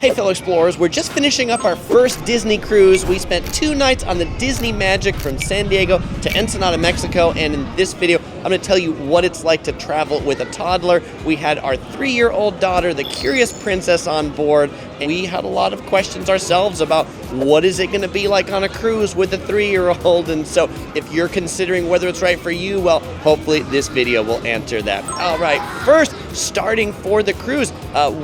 Hey fellow explorers, we're just finishing up our first Disney cruise. We spent 2 nights on the Disney Magic from San Diego to Ensenada, Mexico, and in this video, I'm going to tell you what it's like to travel with a toddler. We had our 3-year-old daughter, the curious princess, on board, and we had a lot of questions ourselves about what is it going to be like on a cruise with a 3-year-old, and so if you're considering whether it's right for you, well, hopefully this video will answer that. All right, first, starting for the cruise,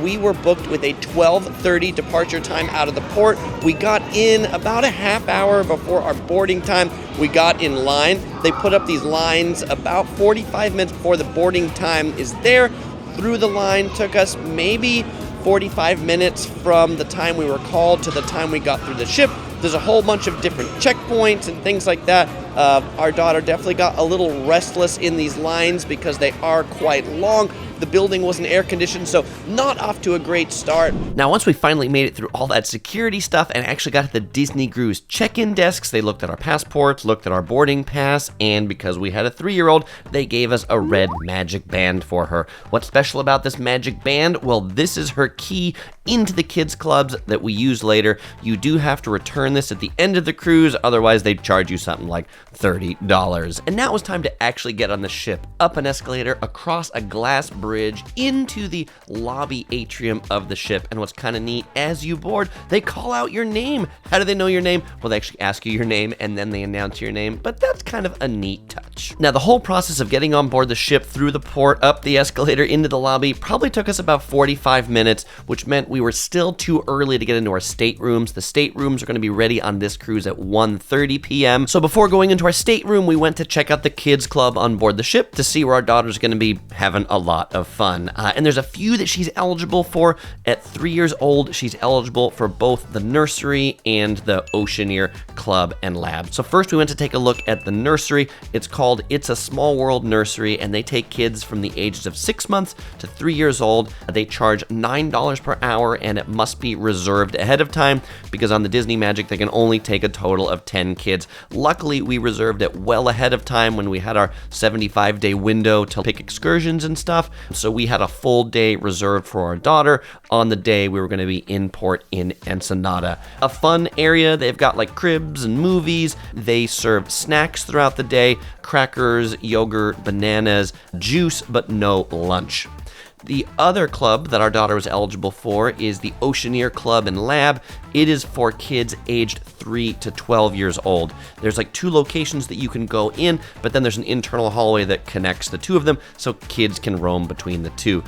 we were booked with a 12:30 departure time out of the port. We got in about a half hour before our boarding time. We got in line. They put up these lines about 45 minutes before the boarding time is there. Through the line took us maybe 45 minutes from the time we were called to the time we got through the ship. There's a whole bunch of different checkpoints and things like that. Our daughter definitely got a little restless in these lines because they are quite long. The building wasn't air conditioned, so not off to a great start. Now, once we finally made it through all that security stuff and actually got to the Disney Cruise check-in desks, they looked at our passports, looked at our boarding pass, and because we had a 3-year-old, they gave us a red magic band for her. What's special about this magic band? Well, this is her key into the kids' clubs that we use later. You do have to return this at the end of the cruise, otherwise they'd charge you something like $30. And now it was time to actually get on the ship, up an escalator, across a glass bridge, into the lobby atrium of the ship. And what's kind of neat, as you board, they call out your name. How do they know your name? Well, they actually ask you your name and then they announce your name, but that's kind of a neat touch. Now, the whole process of getting on board the ship, through the port, up the escalator, into the lobby, probably took us about 45 minutes, which meant we were still too early to get into our staterooms. The staterooms are going to be ready on this cruise at 1:30 p.m. So before going into our stateroom, we went to check out the kids club on board the ship to see where our daughter's going to be having a lot of fun. And there's a few that she's eligible for. At 3 years old, she's eligible for both the nursery and the Oceaneer Club and Lab. So first we went to take a look at the nursery. It's called It's a Small World Nursery, and they take kids from the ages of 6 months to 3 years old. They charge $9 per hour, and it must be reserved ahead of time because on the Disney Magic, they can only take a total of 10 kids. Luckily, we reserved it well ahead of time when we had our 75-day window to pick excursions and stuff. So we had a full day reserved for our daughter on the day we were going to be in port in Ensenada. A fun area. They've got like cribs and movies. They serve snacks throughout the day, crackers, yogurt, bananas, juice, but no lunch. The other club that our daughter was eligible for is the Oceaneer Club and Lab. It is for kids aged 3 to 12 years old. There's like 2 locations that you can go in, but then there's an internal hallway that connects the 2 of them so kids can roam between the 2.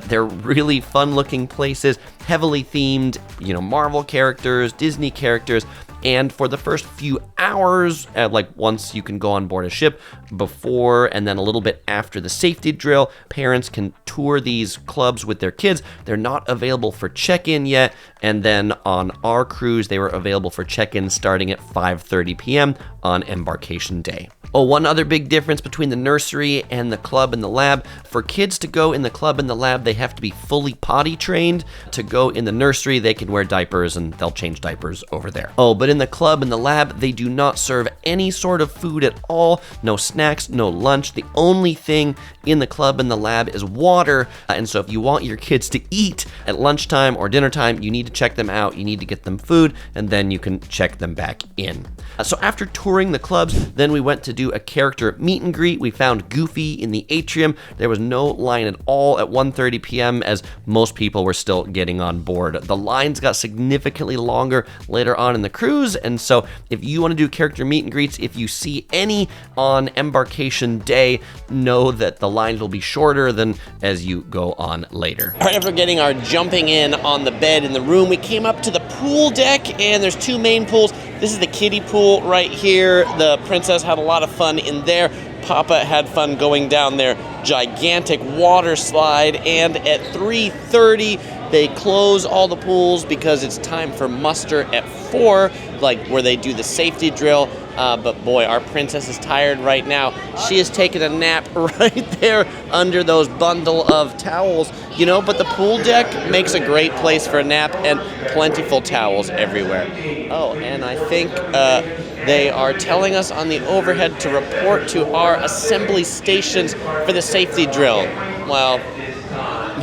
They're really fun looking places, heavily themed, Marvel characters, Disney characters. And for the first few hours, like once you can go on board a ship, before and then a little bit after the safety drill, parents can tour these clubs with their kids. They're not available for check-in yet. And then on our cruise, they were available for check-in starting at 5:30 p.m. on embarkation day. Oh, one other big difference between the nursery and the club and the lab. For kids to go in the club and the lab, they have to be fully potty trained. To go in the nursery, they can wear diapers and they'll change diapers over there. Oh, but in the club and the lab, they do not serve any sort of food at all. No snacks, no lunch. The only thing in the club and the lab is water. And so if you want your kids to eat at lunchtime or dinner time, you need to check them out. You need to get them food, and then you can check them back in. So after touring the clubs, then we went to do a character meet and greet. We found Goofy in the atrium. There was no line at all at 1:30 p.m. as most people were still getting on board. The lines got significantly longer later on in the cruise, and so if you want to do character meet and greets, if you see any on embarkation day, know that the lines will be shorter than as you go on later. All right, after getting our jumping in on the bed in the room, we came up to the pool deck, and there's 2 main pools. This is the kiddie pool right here. The princess had a lot of fun in there. Papa had fun going down their gigantic water slide, and at 3:30, they close all the pools because it's time for muster at 4, like where they do the safety drill. But boy, our princess is tired right now. She is taking a nap right there under those bundle of towels, but the pool deck makes a great place for a nap and plentiful towels everywhere. Oh, and I think they are telling us on the overhead to report to our assembly stations for the safety drill. Well,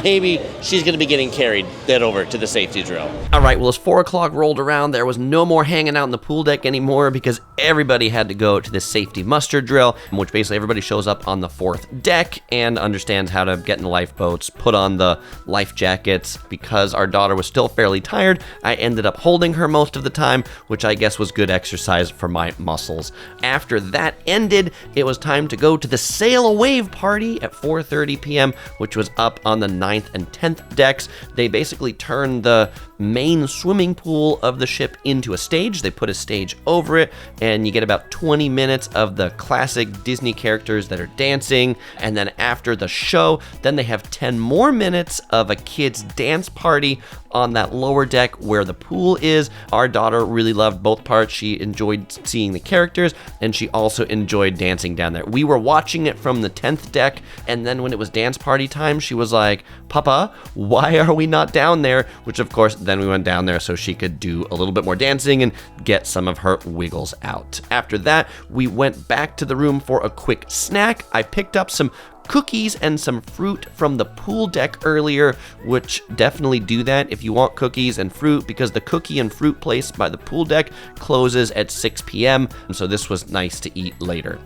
maybe she's going to be getting carried then over to the safety drill. All right, well, as 4 o'clock rolled around, there was no more hanging out in the pool deck anymore because everybody had to go to the safety muster drill, in which basically everybody shows up on the 4th deck and understands how to get in the lifeboats, put on the life jackets. Because our daughter was still fairly tired, I ended up holding her most of the time, which I guess was good exercise for my muscles. After that ended, it was time to go to the Sail a Wave party at 4:30 p.m., which was up on the 9th and 10th decks. They basically turned the main swimming pool of the ship into a stage. They put a stage over it, and you get about 20 minutes of the classic Disney characters that are dancing. And then after the show, then they have 10 more minutes of a kids' dance party on that lower deck where the pool is. Our daughter really loved both parts. She enjoyed seeing the characters, and she also enjoyed dancing down there. We were watching it from the 10th deck, and then when it was dance party time, she was like, "Papa, why are we not down there?" Which, of course, then we went down there so she could do a little bit more dancing and get some of her wiggles out. After that, we went back to the room for a quick snack. I picked up some cookies and some fruit from the pool deck earlier, which definitely do that if you want cookies and fruit, because the cookie and fruit place by the pool deck closes at 6 p.m. And so this was nice to eat later.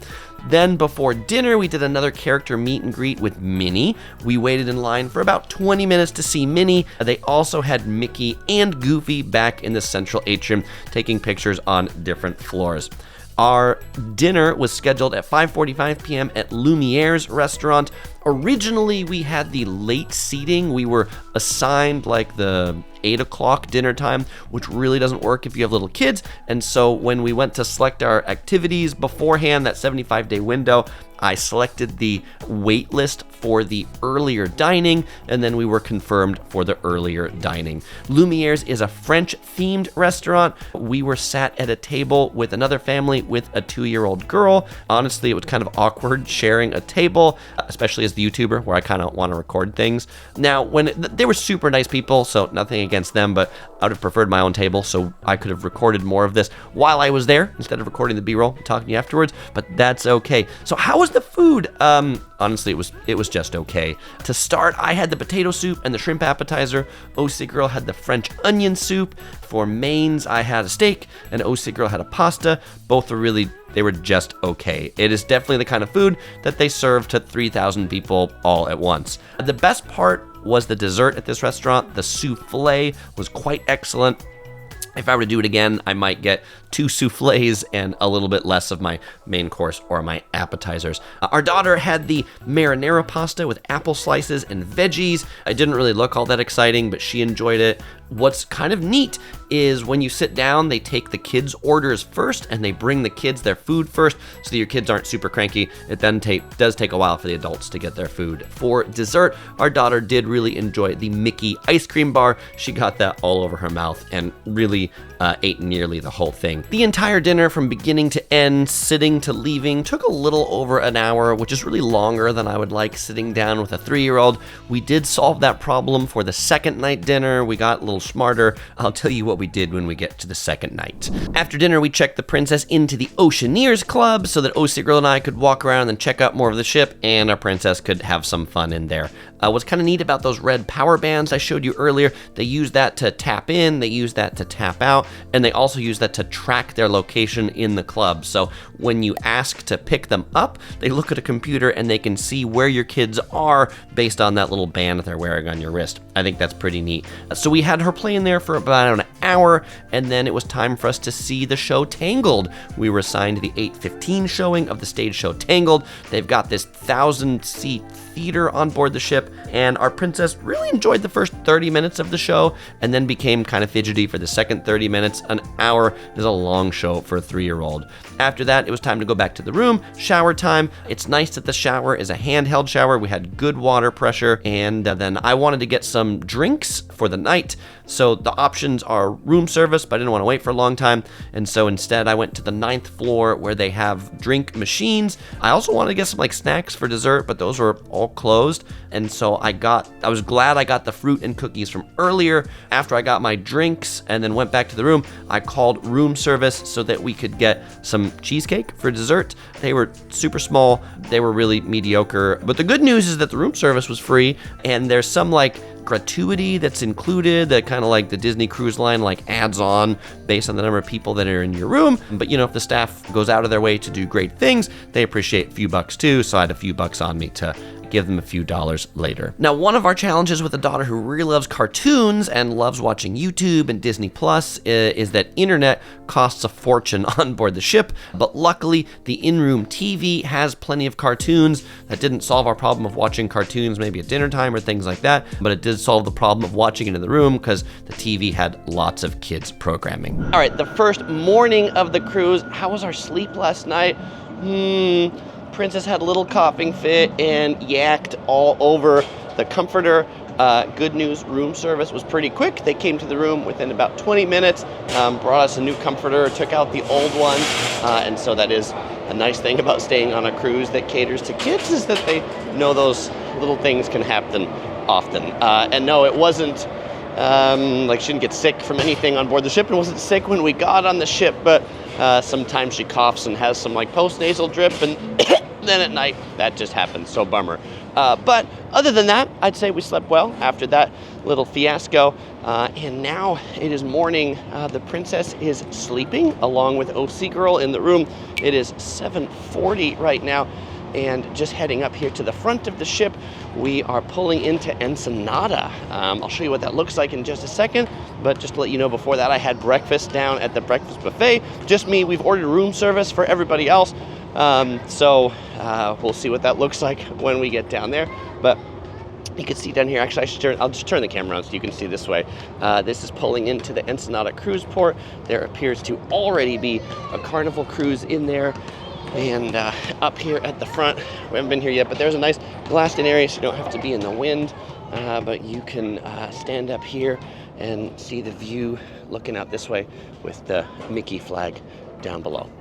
Then before dinner, we did another character meet and greet with Minnie. We waited in line for about 20 minutes to see Minnie. They also had Mickey and Goofy back in the central atrium taking pictures on different floors. Our dinner was scheduled at 5:45 p.m. at Lumiere's restaurant. Originally, we had the late seating. We were assigned like the 8 o'clock dinner time, which really doesn't work if you have little kids. And so when we went to select our activities beforehand, that 75-day window, I selected the wait list for the earlier dining, and then we were confirmed for the earlier dining. Lumiere's is a French-themed restaurant. We were sat at a table with another family with a 2-year-old girl. Honestly, it was kind of awkward sharing a table, especially as the YouTuber, where I kind of want to record things. Now, they were super nice people, so nothing against them, but I would have preferred my own table, so I could have recorded more of this while I was there instead of recording the B-roll and talking to you afterwards, but that's okay. So how was the food? Honestly, it was just okay. To start, I had the potato soup and the shrimp appetizer. OC Girl had the French onion soup. For mains, I had a steak, and OC Girl had a pasta. Both were they were just okay. It is definitely the kind of food that they serve to 3,000 people all at once. The best part was the dessert at this restaurant. The souffle was quite excellent. If I were to do it again, I might get 2 souffles and a little bit less of my main course or my appetizers. Our daughter had the marinara pasta with apple slices and veggies. It didn't really look all that exciting, but she enjoyed it. What's kind of neat is when you sit down, they take the kids' orders first and they bring the kids their food first so that your kids aren't super cranky. It then does take a while for the adults to get their food. For dessert, our daughter did really enjoy the Mickey ice cream bar. She got that all over her mouth and really ate nearly the whole thing. The entire dinner from beginning to end, sitting to leaving, took a little over an hour, which is really longer than I would like sitting down with a 3-year-old. We did solve that problem for the second night dinner. We got a little smarter. I'll tell you what we did when we get to the second night. After dinner, we checked the princess into the Oceaneer Club so that OC Girl and I could walk around and check out more of the ship, and our princess could have some fun in there. What's kind of neat about those red power bands I showed you earlier, they use that to tap in, they use that to tap out, and they also use that to track their location in the club. So when you ask to pick them up, they look at a computer and they can see where your kids are based on that little band that they're wearing on your wrist. I think that's pretty neat. So we had her playing there for about an hour, and then it was time for us to see the show Tangled. We were assigned to the 8:15 showing of the stage show Tangled. They've got this 1,000-seat theater on board the ship, and our princess really enjoyed the first 30 minutes of the show and then became kind of fidgety for the second 30 minutes. An hour is a long show for a 3-year-old. After that, it was time to go back to the room, shower time. It's nice that the shower is a handheld shower. We had good water pressure, and then I wanted to get some drinks for the night. So the options are room service, but I didn't want to wait for a long time. And so instead I went to the 9th floor where they have drink machines. I also wanted to get some like snacks for dessert, but those were all closed. And so I was glad I got the fruit and cookies from earlier. After I got my drinks and then went back to the room, I called room service so that we could get some cheesecake for dessert. They were super small. They were really mediocre. But the good news is that the room service was free, and there's some like gratuity that's included that kind of like the Disney Cruise Line like adds on based on the number of people that are in your room. But if the staff goes out of their way to do great things, they appreciate a few bucks too. So I had a few bucks on me to give them a few dollars later. Now, one of our challenges with a daughter who really loves cartoons and loves watching YouTube and Disney Plus is that internet costs a fortune on board the ship, but luckily the in-room TV has plenty of cartoons. That didn't solve our problem of watching cartoons maybe at dinner time or things like that, but it did solve the problem of watching it in the room because the TV had lots of kids programming. All right, the first morning of the cruise. How was our sleep last night? Princess had a little coughing fit and yacked all over the comforter. Good news, room service was pretty quick. They came to the room within about 20 minutes, brought us a new comforter, took out the old one, and so that is a nice thing about staying on a cruise that caters to kids, is that they know those little things can happen often. And no, it wasn't like she didn't get sick from anything on board the ship, and wasn't sick when we got on the ship, but sometimes she coughs and has some like post-nasal drip, and then at night that just happens. So bummer. But other than that, I'd say we slept well after that little fiasco. And now it is morning. The princess is sleeping along with OC Girl in the room. It is 7:40 right now. And just heading up here to the front of the ship, we are pulling into Ensenada. I'll show you what that looks like in just a second, but just to let you know, before that I had breakfast down at the breakfast buffet. Just me, we've ordered room service for everybody else. So we'll see what that looks like when we get down there. But you can see down here, actually I'll just turn the camera on so you can see this way. This is pulling into the Ensenada cruise port. There appears to already be a Carnival cruise in there. And up here at the front, we haven't been here yet, but there's a nice glassed in area so you don't have to be in the wind. But you can stand up here and see the view looking out this way with the Mickey flag down below.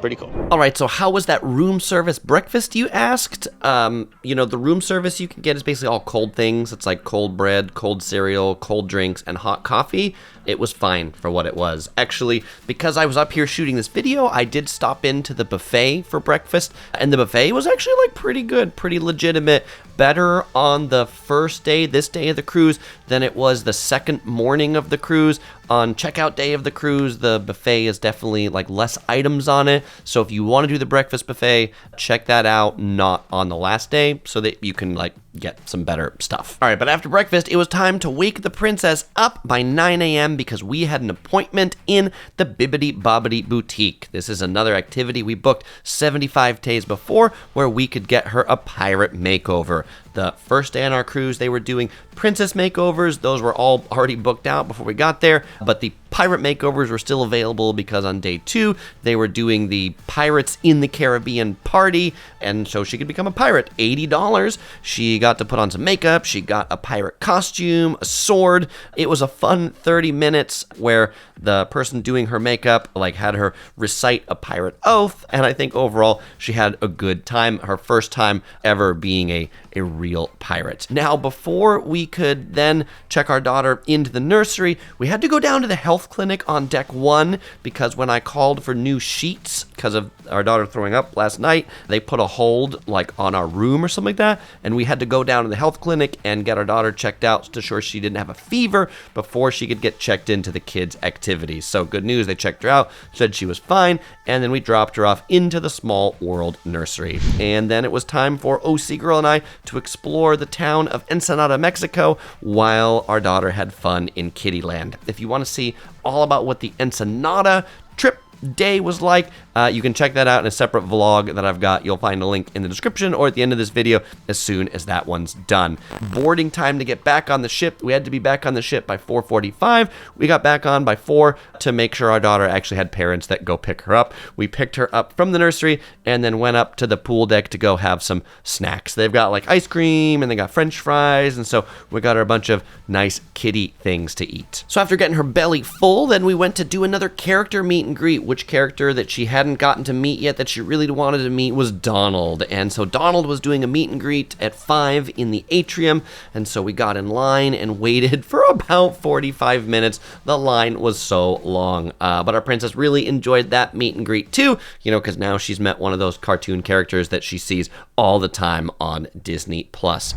Pretty cool. All right, so how was that room service breakfast, you asked? The room service you can get is basically all cold things. It's like cold bread, cold cereal, cold drinks, and hot coffee. It was fine for what it was. Actually, because I was up here shooting this video, I did stop into the buffet for breakfast, and the buffet was actually like pretty good, pretty legitimate. Better on the first day, this day of the cruise, than it was the second morning of the cruise. On checkout day of the cruise, the buffet is definitely like less items on it. So if you want to do the breakfast buffet, check that out, not on the last day, so that you can like get some better stuff. All right, but after breakfast, it was time to wake the princess up by 9 a.m. because we had an appointment in the Bibbidi Bobbidi boutique. This is another activity we booked 75 days before where we could get her a pirate makeover. The first day on our cruise, they were doing princess makeovers. Those were all already booked out before we got there, but the pirate makeovers were still available because on day 2, they were doing the Pirates in the Caribbean party, and so she could become a pirate. $80. She got to put on some makeup. She got a pirate costume, a sword. It was a fun 30 minutes where the person doing her makeup had her recite a pirate oath, and I think overall she had a good time. Her first time ever being a real pirate. Now, before we could then check our daughter into the nursery, we had to go down to the health clinic on deck 1 because when I called for new sheets because of our daughter throwing up last night, they put a hold on our room or something like that, and we had to go down to the health clinic and get our daughter checked out to ensure she didn't have a fever before she could get checked into the kids' activities. So good news, they checked her out, said she was fine, and then we dropped her off into the Small World Nursery. And then it was time for OC Girl and I to explore the town of Ensenada, Mexico, while our daughter had fun in Kittyland. If you want to see all about what the Ensenada trip day was like. You can check that out in a separate vlog that I've got. You'll find a link in the description or at the end of this video as soon as that one's done. Boarding time to get back on the ship. We had to be back on the ship by 4:45. We got back on by 4 to make sure our daughter actually had parents that go pick her up. We picked her up from the nursery and then went up to the pool deck to go have some snacks. They've got like ice cream and they got French fries, and so we got her a bunch of nice kitty things to eat. So after getting her belly full, then we went to do another character meet and greet. Which character that she hadn't gotten to meet yet that she really wanted to meet was Donald. And so Donald was doing a meet and greet at 5 in the atrium, and so we got in line and waited for about 45 minutes. The line was so long, but our princess really enjoyed that meet and greet too, you know, because now she's met one of those cartoon characters that she sees all the time on Disney+.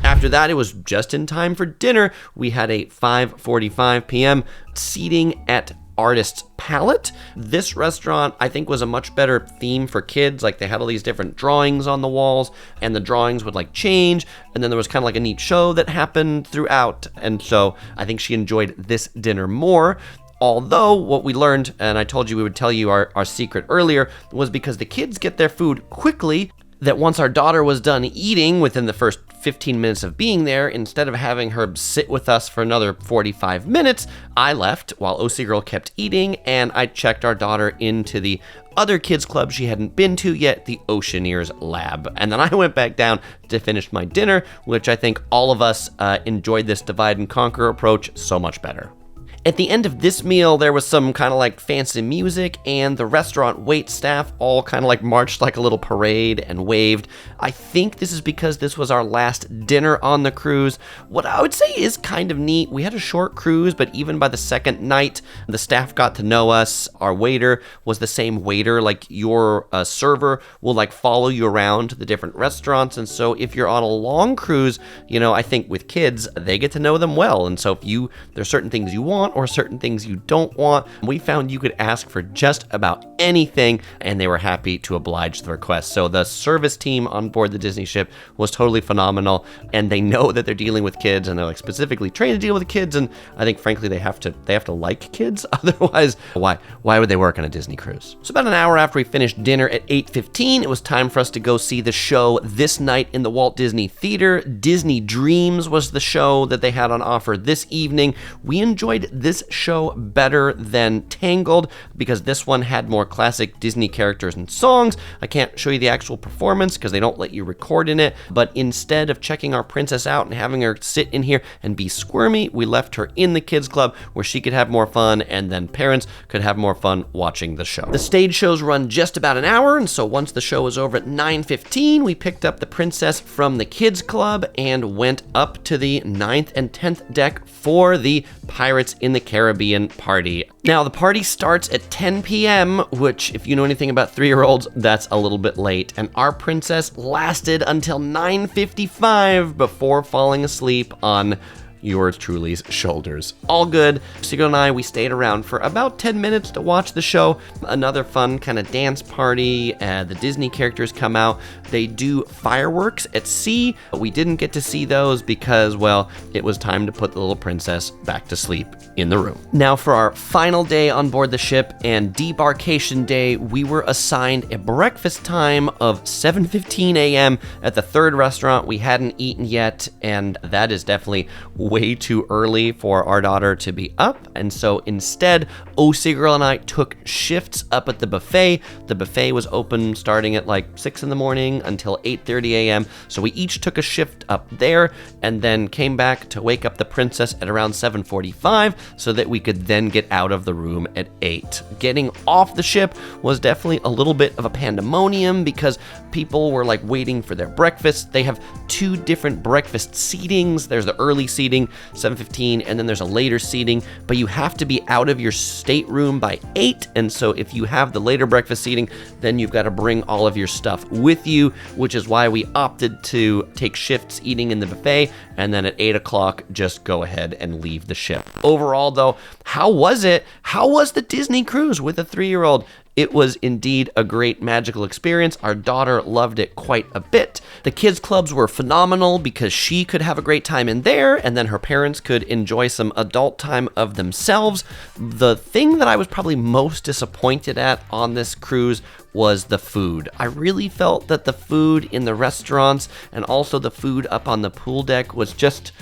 After that, it was just in time for dinner. We had a 5:45 p.m. seating at Artist's Palate. This restaurant, I think, was a much better theme for kids. Like, they had all these different drawings on the walls, and the drawings would like change, and then there was kind of like a neat show that happened throughout, and so I think she enjoyed this dinner more. Although what we learned, and I told you we would tell you our secret earlier, was because the kids get their food quickly, that once our daughter was done eating within the first 15 minutes of being there, instead of having her sit with us for another 45 minutes, I left while OC Girl kept eating, and I checked our daughter into the other kids club she hadn't been to yet, the Oceaneer's Lab. And then I went back down to finish my dinner, which I think all of us enjoyed this divide and conquer approach so much better. At the end of this meal, there was some kind of like fancy music, and the restaurant wait staff all kind of like marched like a little parade and waved. I think this is because this was our last dinner on the cruise. What I would say is kind of neat. We had a short cruise, but even by the second night, the staff got to know us. Our waiter was the same waiter, like your server will like follow you around to the different restaurants. And so if you're on a long cruise, you know, I think with kids, they get to know them well. And so if there's certain things you want or certain things you don't want, we found you could ask for just about anything, and they were happy to oblige the request. So the service team on board the Disney ship was totally phenomenal, and they know that they're dealing with kids, and they're like specifically trained to deal with kids. And I think frankly they have to like kids, otherwise why would they work on a Disney cruise? So about an hour after we finished dinner at 8:15, it was time for us to go see the show this night in the Walt Disney Theater. Disney Dreams was the show that they had on offer this evening. We enjoyed this show better than Tangled because this one had more classic Disney characters and songs. I can't show you the actual performance because they don't let you record in it, but instead of checking our princess out and having her sit in here and be squirmy, we left her in the kids club where she could have more fun, and then parents could have more fun watching the show. The stage shows run just about an hour, and so once the show was over at 9:15, we picked up the princess from the kids club and went up to the 9th and 10th deck for the Pirates in the Caribbean party. Now, the party starts at 10 p.m., which, if you know anything about 3-year-olds, that's a little bit late. And our princess lasted until 9:55 before falling asleep on yours truly's shoulders. All good. Sigurd and I, we stayed around for about 10 minutes to watch the show. Another fun kind of dance party. The Disney characters come out. They do fireworks at sea, but we didn't get to see those because, well, it was time to put the little princess back to sleep in the room. Now, for our final day on board the ship and debarkation day, we were assigned a breakfast time of 7:15 a.m. at the third restaurant we hadn't eaten yet, and that is definitely way too early for our daughter to be up. And so instead, OC Girl and I took shifts up at the buffet. The buffet was open starting at like 6 in the morning until 8:30 a.m. So we each took a shift up there and then came back to wake up the princess at around 7:45 so that we could then get out of the room at 8. Getting off the ship was definitely a little bit of a pandemonium because people were like waiting for their breakfast. They have 2 different breakfast seatings. There's the early seating, 7:15, and then there's a later seating, but you have to be out of your stateroom by 8, and so if you have the later breakfast seating, then you've got to bring all of your stuff with you, which is why we opted to take shifts eating in the buffet, and then at 8 o'clock, just go ahead and leave the ship. Overall, though, how was it? How was the Disney cruise with a 3-year-old? It was indeed a great magical experience. Our daughter loved it quite a bit. The kids clubs were phenomenal because she could have a great time in there, and then her parents could enjoy some adult time of themselves. The thing that I was probably most disappointed at on this cruise was the food. I really felt that the food in the restaurants and also the food up on the pool deck was just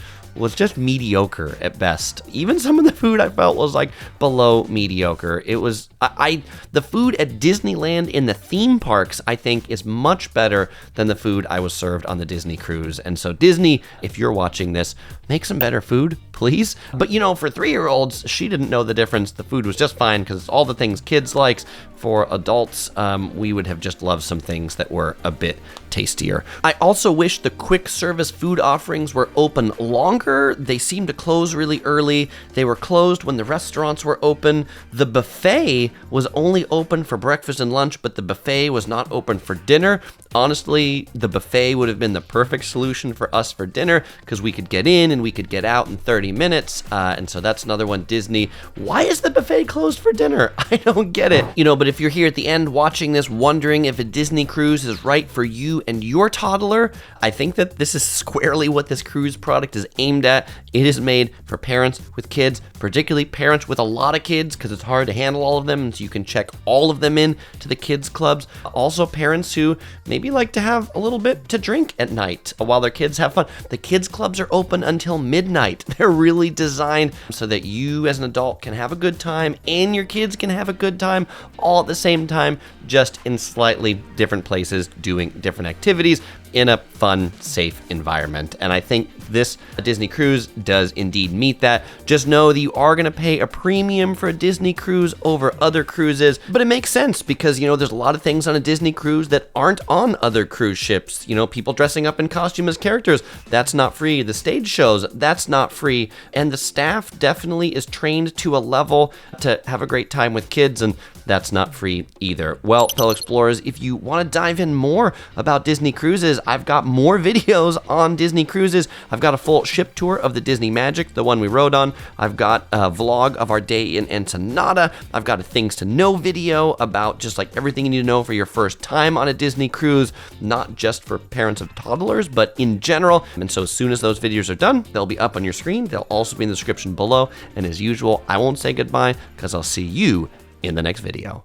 mediocre at best. Even some of the food I felt was like below mediocre. It was the food at Disneyland in the theme parks, I think, is much better than the food I was served on the Disney cruise. And so Disney, if you're watching this, make some better food, please. But you know, for 3-year-olds, she didn't know the difference. The food was just fine because it's all the things kids likes. For adults, we would have just loved some things that were a bit tastier. I also wish the quick service food offerings were open longer. They seemed to close really early. They were closed when the restaurants were open. The buffet was only open for breakfast and lunch, but the buffet was not open for dinner. Honestly, the buffet would have been the perfect solution for us for dinner because we could get in and we could get out in 30 minutes. And so that's another one, Disney. Why is the buffet closed for dinner? I don't get it. You know, but if you're here at the end watching this, wondering if a Disney cruise is right for you and your toddler, I think that this is squarely what this cruise product is aimed at. It is made for parents with kids, particularly parents with a lot of kids, because it's hard to handle all of them, and so you can check all of them in to the kids clubs. Also, parents who maybe like to have a little bit to drink at night while their kids have fun. The kids clubs are open until midnight. They're really designed so that you as an adult can have a good time and your kids can have a good time all at the same time, just in slightly different places doing different activities in a fun, safe environment. And I think this Disney cruise does indeed meet that. Just know that you are going to pay a premium for a Disney cruise over other cruises, but it makes sense because, you know, there's a lot of things on a Disney cruise that aren't on other cruise ships. You know, people dressing up in costume as characters, that's not free. The stage shows, that's not free. And the staff definitely is trained to a level to have a great time with kids, and that's not free either. Well, fellow explorers, if you want to dive in more about Disney cruises, I've got more videos on Disney cruises. I've got a full ship tour of the Disney Magic, the one we rode on. I've got a vlog of our day in Ensenada. I've got a things to know video about just like everything you need to know for your first time on a Disney cruise, not just for parents of toddlers, but in general. And so as soon as those videos are done, they'll be up on your screen. They'll also be in the description below. And as usual, I won't say goodbye because I'll see you in the next video.